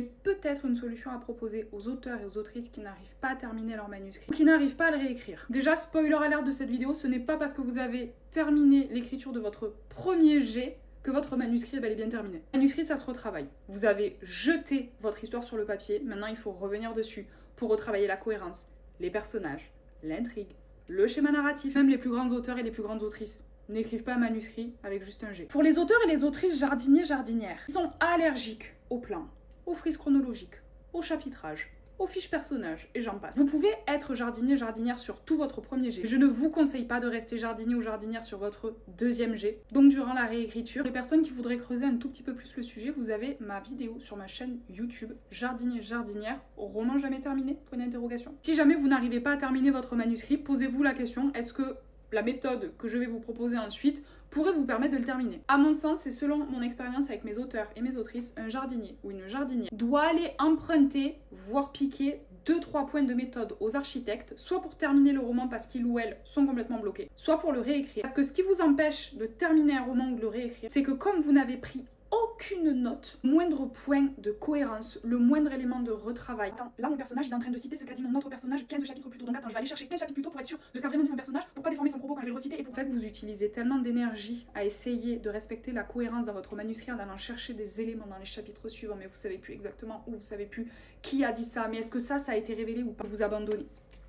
J'ai peut-être une solution à proposer aux auteurs et aux autrices qui n'arrivent pas à terminer leur manuscrit, ou qui n'arrivent pas à le réécrire. Déjà, spoiler alert de cette vidéo, ce n'est pas parce que vous avez terminé l'écriture de votre premier jet que votre manuscrit est bel et bien terminé. Le manuscrit, ça se retravaille. Vous avez jeté votre histoire sur le papier, maintenant il faut revenir dessus pour retravailler la cohérence, les personnages, l'intrigue, le schéma narratif. Même les plus grands auteurs et les plus grandes autrices n'écrivent pas un manuscrit avec juste un jet. Pour les auteurs et les autrices jardiniers-jardinières, ils sont allergiques au plan, aux frises chronologiques, au chapitrage, aux fiches personnages, et j'en passe. Vous pouvez être jardinier-jardinière sur tout votre premier jet. Je ne vous conseille pas de rester jardinier ou jardinière sur votre deuxième jet. Donc durant la réécriture, les personnes qui voudraient creuser un tout petit peu plus le sujet, vous avez ma vidéo sur ma chaîne YouTube, jardinier-jardinière, roman jamais terminé, point d'interrogation. Si jamais vous n'arrivez pas à terminer votre manuscrit, posez-vous la question, est-ce que la méthode que je vais vous proposer ensuite pourrait vous permettre de le terminer. À mon sens, et selon mon expérience avec mes auteurs et mes autrices, un jardinier ou une jardinière doit aller emprunter, voire piquer 2-3 points de méthode aux architectes, soit pour terminer le roman parce qu'ils ou elles sont complètement bloqués, soit pour le réécrire. Parce que ce qui vous empêche de terminer un roman ou de le réécrire, c'est que comme vous n'avez pris aucune note, moindre point de cohérence, le moindre élément de retravail. Attends, là mon personnage il est en train de citer ce qu'a dit mon autre personnage 15 chapitres plus tôt. Donc attends, je vais aller chercher 15 chapitres plus tôt pour être sûr de ce qu'a vraiment dit mon personnage, pour pas déformer son propos quand je vais le reciter. Et pour fait, vous utilisez tellement d'énergie à essayer de respecter la cohérence dans votre manuscrit en allant chercher des éléments dans les chapitres suivants, mais vous savez plus exactement où, vous savez plus qui a dit ça, mais est-ce que ça a été révélé ou pas, vous abandonnez.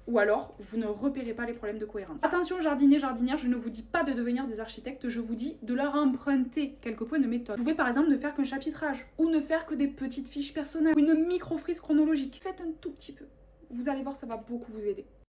Ou alors, vous ne repérez pas les problèmes de cohérence. Attention jardinier, jardinière, je ne vous dis pas de devenir des architectes, je vous dis de leur emprunter quelques points de méthode. Vous pouvez par exemple ne faire qu'un chapitrage, ou ne faire que des petites fiches personnelles, ou une micro-frise chronologique. Faites un tout petit peu. Vous allez voir, ça va beaucoup vous aider.